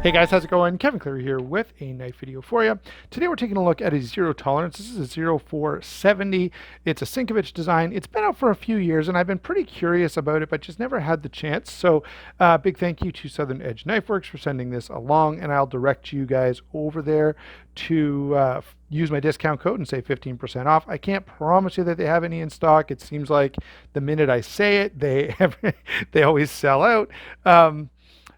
Hey guys, how's it going? Kevin Cleary here with a knife video for you. Today we're taking a look at a zero tolerance. This is a 0470. It's a Sinkovich design. It's been out for a few years and I've been pretty curious about it, but just never had the chance. So big thank you to Southern Edge Knife Works for sending this along, and I'll direct you guys over there to use my discount code and save 15% off. I can't promise you that they have any in stock. It seems like the minute I say it, they always sell out.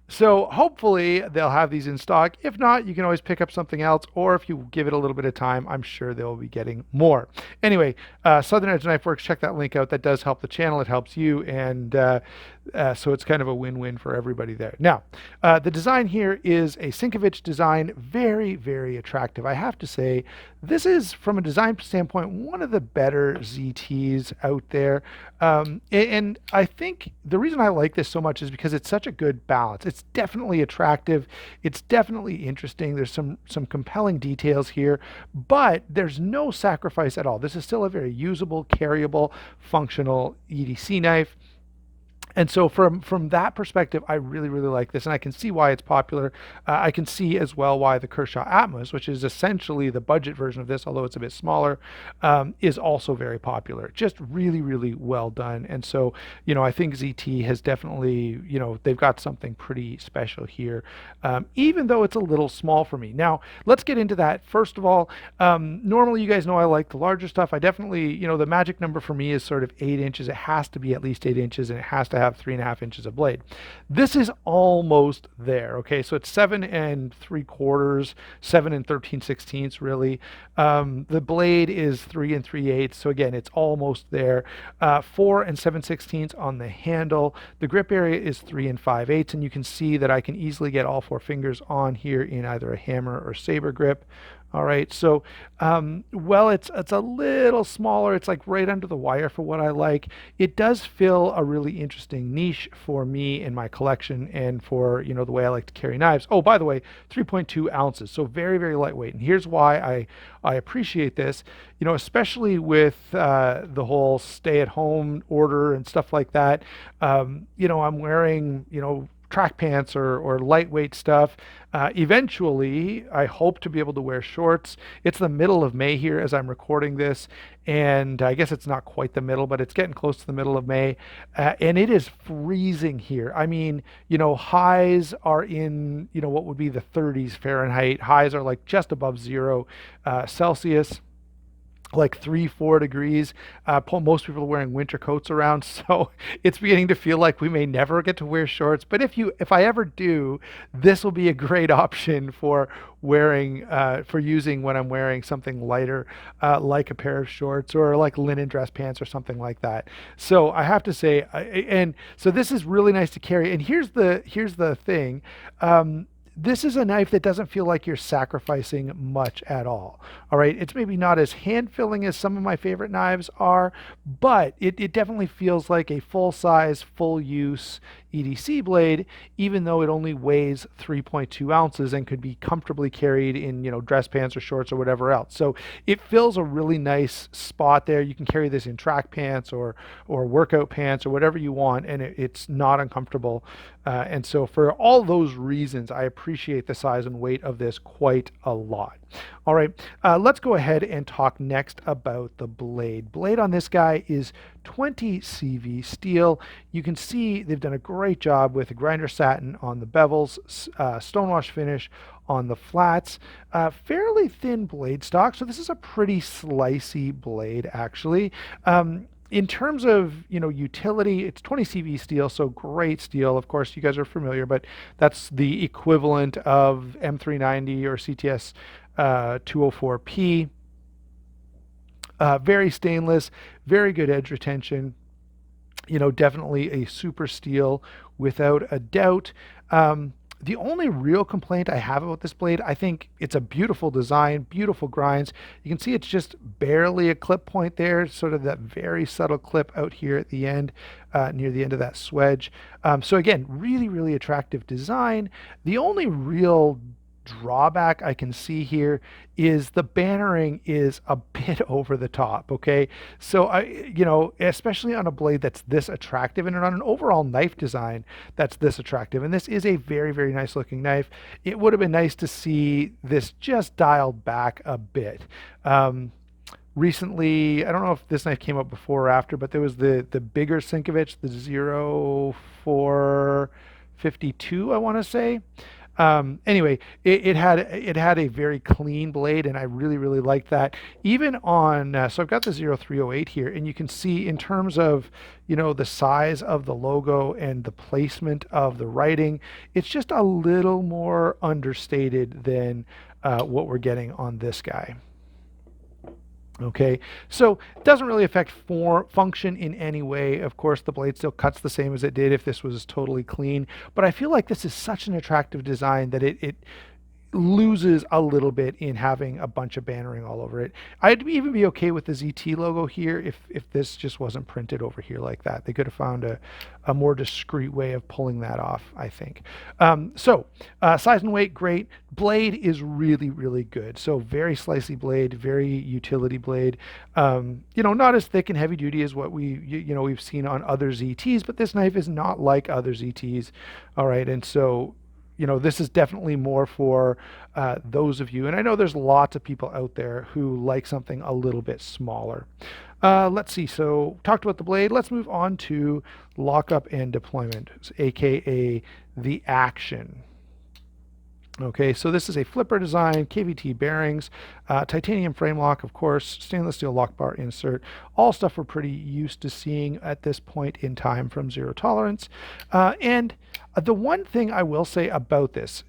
So hopefully they'll have these in stock. If not, you can always pick up something else, or if you give it a little bit of time, I'm sure they'll be getting more. Anyway, Southern Edge Knife Works, check that link out. That does help the channel. It helps you, and so it's kind of a win-win for everybody there. Now, the design here is a Sinkovich design, very, very attractive. I have to say, this is, from a design standpoint, one of the better ZTs out there. And I think the reason I like this so much is because it's such a good balance. It's definitely attractive. It's definitely interesting. There's some compelling details here, but there's no sacrifice at all. This is still a very usable, carryable, functional EDC knife. And so from that perspective, I really, really like this, and I can see why it's popular. I can see as well why the Kershaw Atmos, which is essentially the budget version of this, although it's a bit smaller, is also very popular. Just really, really well done. And so, I think ZT has definitely, they've got something pretty special here, even though it's a little small for me. Now, let's get into that. First of all, normally you guys know I like the larger stuff. I definitely, the magic number for me is sort of 8 inches. It has to be at least 8 inches, and it has to have 3.5 inches of blade. This is almost there. Okay, so it's 7 3/4, 7 13/16 really. The blade is 3 3/8, so again, it's almost there. 4 7/16 on the handle. The grip area is 3 5/8, and you can see that I can easily get all 4 fingers on here in either a hammer or saber grip. All right, so well, it's a little smaller. It's like right under the wire for what I like. It does fill a really interesting niche for me in my collection and for the way I like to carry knives. Oh, by the way, 3.2 ounces, so very, very lightweight. And here's why I appreciate this. Especially with the whole stay-at-home order and stuff like that. I'm wearing track pants or lightweight stuff. Eventually, I hope to be able to wear shorts. It's the middle of May here as I'm recording this, and I guess it's not quite the middle, but it's getting close to the middle of May, and it is freezing here. I mean, highs are in, what would be the 30s Fahrenheit. Highs are like just above 0 Celsius, like 3 4 degrees. Most people are wearing winter coats around, so it's beginning to feel like we may never get to wear shorts. But if I ever do, this will be a great option for wearing, for using when I'm wearing something lighter, like a pair of shorts or like linen dress pants or something like that. So I have to say, and so this is really nice to carry. And here's the thing. This is a knife that doesn't feel like you're sacrificing much at all. All right, it's maybe not as hand-filling as some of my favorite knives are, but it definitely feels like a full-size, full-use EDC blade, even though it only weighs 3.2 ounces and could be comfortably carried in dress pants or shorts or whatever else. So it fills a really nice spot there. You can carry this in track pants or workout pants or whatever you want, and it's not uncomfortable. And so for all those reasons, I appreciate the size and weight of this quite a lot. All right, let's go ahead and talk next about the blade. Blade on this guy is 20 CV steel. You can see they've done a great job with the grinder satin on the bevels, stonewash finish on the flats, fairly thin blade stock. So this is a pretty slicey blade actually. In terms of utility, it's 20 CV steel, so great steel. Of course, you guys are familiar, but that's the equivalent of M390 or CTS 204P. Very stainless, very good edge retention. Definitely a super steel without a doubt. The only real complaint I have about this blade, I think it's a beautiful design, beautiful grinds. You can see it's just barely a clip point there, sort of that very subtle clip out here at the end, near the end of that swedge. So again, really, really attractive design. The only real drawback I can see here is the bannering is a bit over the top. Okay, so especially on a blade that's this attractive and on an overall knife design that's this attractive, and this is a very, very nice looking knife. It would have been nice to see this just dialed back a bit. Recently, I don't know if this knife came up before or after, but there was the bigger Sinkovich, the 0452, I want to say. Anyway, it had a very clean blade, and I really, really liked that. Even on so I've got the 0308 here, and you can see in terms of the size of the logo and the placement of the writing, it's just a little more understated than what we're getting on this guy. Okay, so it doesn't really affect function in any way. Of course, the blade still cuts the same as it did if this was totally clean, but I feel like this is such an attractive design that it loses a little bit in having a bunch of bannering all over it. I'd even be okay with the ZT logo here if this just wasn't printed over here like that. They could have found a more discreet way of pulling that off, I think. Size and weight, great. Blade is really, really good. So very slicey blade, very utility blade. Not as thick and heavy duty as what we've seen on other ZTs, but this knife is not like other ZTs. All right, and so this is definitely more for those of you, and I know there's lots of people out there who like something a little bit smaller. Let's see, so talked about the blade. Let's move on to lockup and deployment, aka the action. Okay, so this is a flipper design, KVT bearings, titanium frame lock, of course, stainless steel lock bar insert, all stuff we're pretty used to seeing at this point in time from Zero Tolerance. And the one thing I will say about this,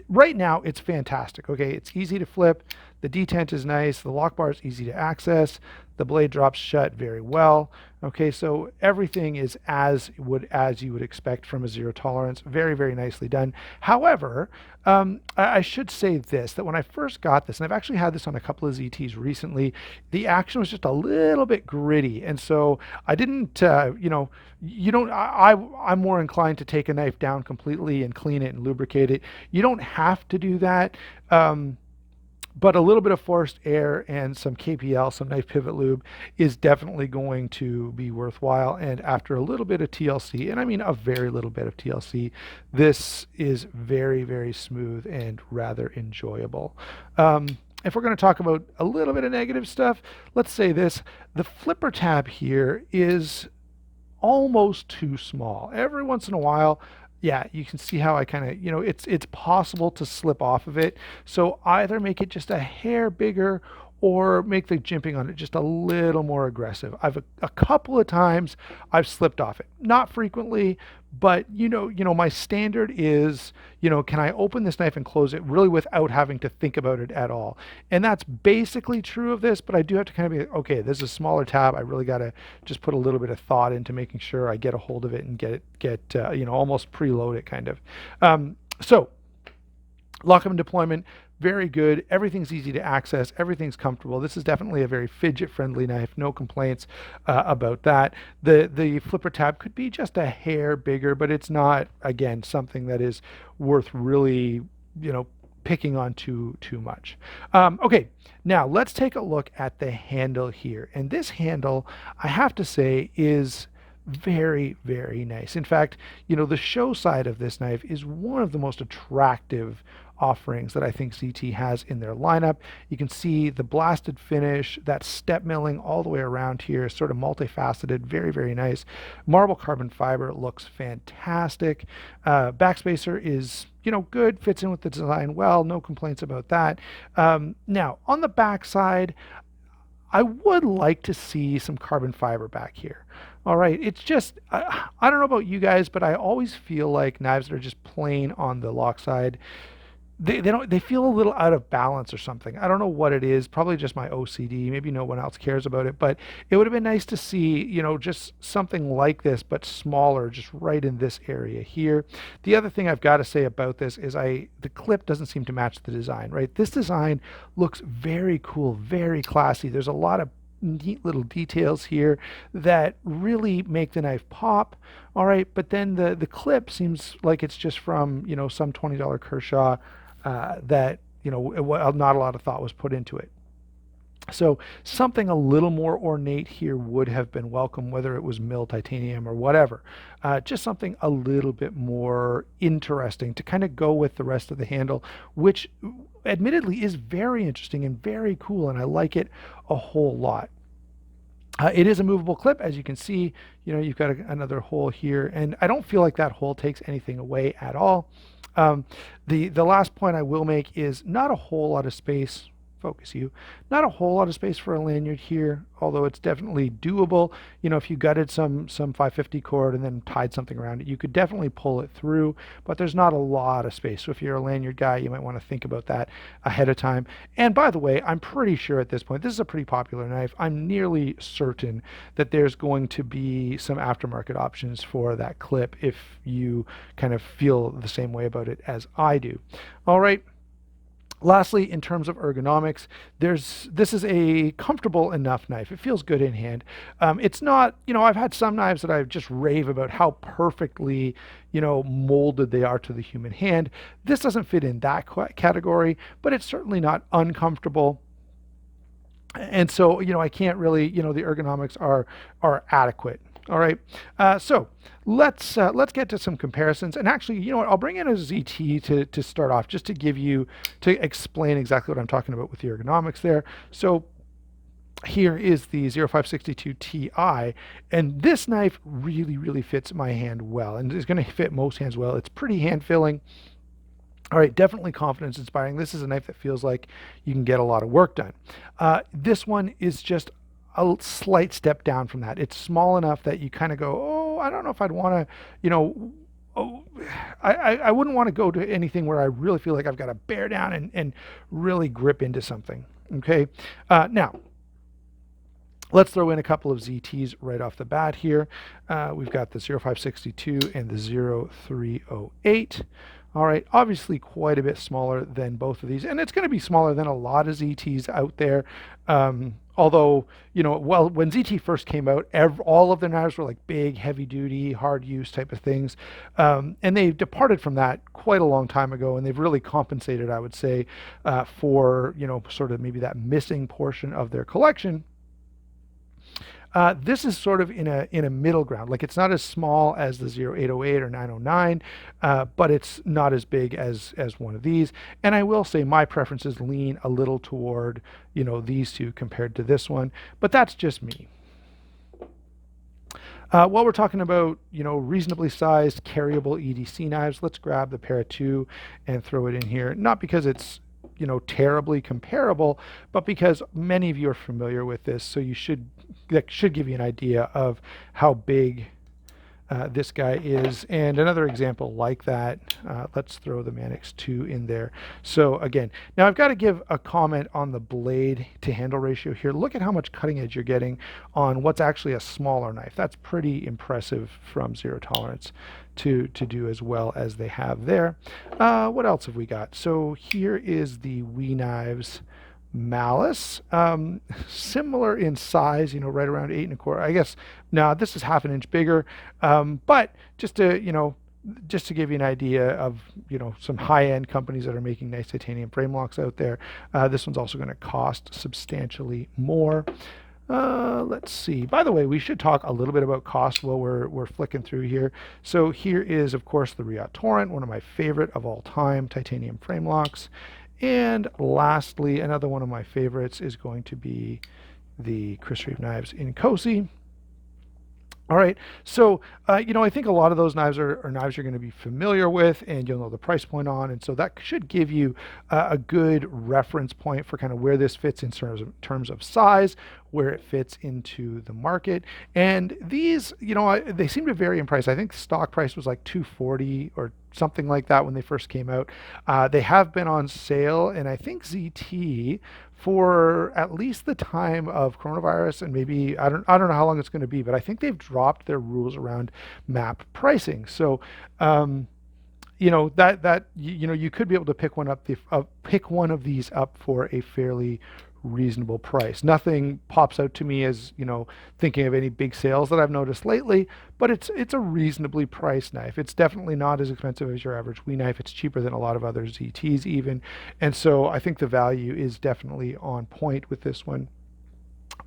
right now it's fantastic. Okay, it's easy to flip, the detent is nice, the lock bar is easy to access, the blade drops shut very well. Okay, so everything is as you would expect from a Zero Tolerance. Very, very nicely done. However, I should say this, that when I first got this, and I've actually had this on a couple of ZTs recently, the action was just a little bit gritty. And so I didn't, I'm more inclined to take a knife down completely and clean it and lubricate it. You don't have to do that. But a little bit of forced air and some KPL, some knife pivot lube, is definitely going to be worthwhile. And after a little bit of TLC, and I mean a very little bit of TLC, this is very, very smooth and rather enjoyable. If we're going to talk about a little bit of negative stuff, let's say this. The flipper tab here is almost too small. Every once in a while, yeah, you can see how I kind of, it's possible to slip off of it. So either make it just a hair bigger or make the jimping on it just a little more aggressive. A couple of times I've slipped off it. Not frequently, but my standard is, can I open this knife and close it really without having to think about it at all? And that's basically true of this, but I do have to kind of be like, okay, this is a smaller tab. I really got to just put a little bit of thought into making sure I get a hold of it and get almost preload it kind of. So lockup and deployment, very good. Everything's easy to access. Everything's comfortable. This is definitely a very fidget-friendly knife. No complaints about that. The flipper tab could be just a hair bigger, but it's not, again, something that is worth really, picking on too much. Okay, now let's take a look at the handle here. And this handle, I have to say, is very, very nice. In fact, the show side of this knife is one of the most attractive offerings that I think ZT has in their lineup. You can see the blasted finish, that step milling all the way around here, sort of multifaceted, very, very nice. Marble carbon fiber looks fantastic. Backspacer is good, fits in with the design well, no complaints about that. Now, on the back side, I would like to see some carbon fiber back here. All right, it's just, I don't know about you guys, but I always feel like knives that are just plain on the lock side, they feel a little out of balance or something. I don't know what it is, probably just my OCD. Maybe no one else cares about it, but it would have been nice to see, just something like this, but smaller, just right in this area here. The other thing I've got to say about this is the clip doesn't seem to match the design, right? This design looks very cool, very classy. There's a lot of neat little details here that really make the knife pop. All right, but then the clip seems like it's just from some $20 Kershaw that not a lot of thought was put into it. So something a little more ornate here would have been welcome, whether it was milled titanium or whatever. Just something a little bit more interesting to kind of go with the rest of the handle, which admittedly is very interesting and very cool, and I like it a whole lot. It is a movable clip, as you can see. You've got another hole here, and I don't feel like that hole takes anything away at all. The last point I will make is not a whole lot of space. Focus you. Not a whole lot of space for a lanyard here, although it's definitely doable. If you gutted some 550 cord and then tied something around it, you could definitely pull it through, but there's not a lot of space. So if you're a lanyard guy, you might want to think about that ahead of time. And by the way, I'm pretty sure at this point, this is a pretty popular knife. I'm nearly certain that there's going to be some aftermarket options for that clip if you kind of feel the same way about it as I do. All right. Lastly, in terms of ergonomics, this is a comfortable enough knife. It feels good in hand. It's not, I've had some knives that I just rave about how perfectly, molded they are to the human hand. This doesn't fit in that category, but it's certainly not uncomfortable. And so, I can't really, the ergonomics are adequate. All right, so let's get to some comparisons. And actually, you know what? I'll bring in a ZT to start off, just to explain exactly what I'm talking about with the ergonomics there. So here is the 0562 Ti, and this knife really fits my hand well, and it's going to fit most hands well. It's pretty hand filling. All right, definitely confidence inspiring. This is a knife that feels like you can get a lot of work done. This one is just a slight step down from that. It's small enough that you kind of go, oh, I don't know if I'd want to, I wouldn't want to go to anything where I really feel like I've got to bear down and really grip into something. Okay, now let's throw in a couple of ZTs right off the bat here. We've got the 0562 and the 0308. All right, obviously quite a bit smaller than both of these, and it's going to be smaller than a lot of ZTs out there. Although, when ZT first came out, all of their knives were like big, heavy duty, hard use type of things. And they've departed from that quite a long time ago, and they've really compensated, I would say, for, sort of maybe that missing portion of their collection. This is sort of in a middle ground. Like, it's not as small as the 0808 or 909, but it's not as big as one of these. And I will say my preferences lean a little toward, these two compared to this one, but that's just me. While we're talking about, reasonably sized carryable EDC knives, let's grab the Para 2 and throw it in here. Not because it's terribly comparable, but because many of you are familiar with this, so that should give you an idea of how big this guy is. And another example like that, let's throw the Manix 2 in there. So again, now I've got to give a comment on the blade to handle ratio here. Look at how much cutting edge you're getting on what's actually a smaller knife. That's pretty impressive from Zero Tolerance to do as well as they have there. What else have we got? So here is the WE Knives Malice, similar in size, right around 8 1/4. I guess now this is half an inch bigger, but just to give you an idea of some high-end companies that are making nice titanium frame locks out there, this one's also going to cost substantially more. Let's see. By the way, we should talk a little bit about cost while we're flicking through here. So here is, of course, the Riot Torrent, one of my favorite of all time titanium frame locks. And lastly, another one of my favorites is going to be the Chris Reeve knives in Cosi. All right, so I think a lot of those knives are knives you're going to be familiar with, and you'll know the price point on, and so that should give you a good reference point for kind of where this fits in terms of size, where it fits into the market. And these, they seem to vary in price. I think stock price was like $240 or something like that when they first came out. They have been on sale, and I think ZT, for at least the time of coronavirus, and maybe I don't know how long it's going to be, but I think they've dropped their rules around MAP pricing. So you could be able to pick one of these up for a fairly reasonable price. Nothing pops out to me as, thinking of any big sales that I've noticed lately, but it's a reasonably priced knife. It's definitely not as expensive as your average WE knife. It's cheaper than a lot of other ZTs even. And so I think the value is definitely on point with this one.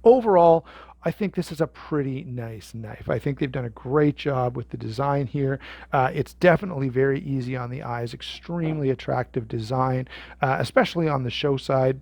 Overall, I think this is a pretty nice knife. I think they've done a great job with the design here. It's definitely very easy on the eyes, extremely attractive design, especially on the show side.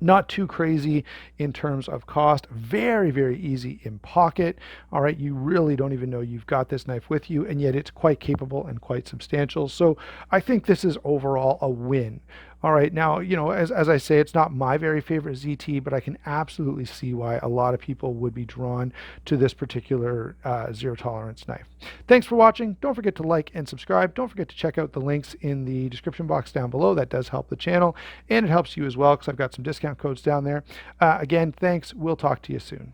Not too crazy in terms of cost. Very, very easy in pocket. All right, you really don't even know you've got this knife with you, and yet it's quite capable and quite substantial. So I think this is overall a win. All right, now, as I say, it's not my very favorite ZT, but I can absolutely see why a lot of people would be drawn to this particular zero tolerance knife. Thanks for watching. Don't forget to like and subscribe. Don't forget to check out the links in the description box down below. That does help the channel, and it helps you as well because I've got some discount codes down there. Again, thanks. We'll talk to you soon.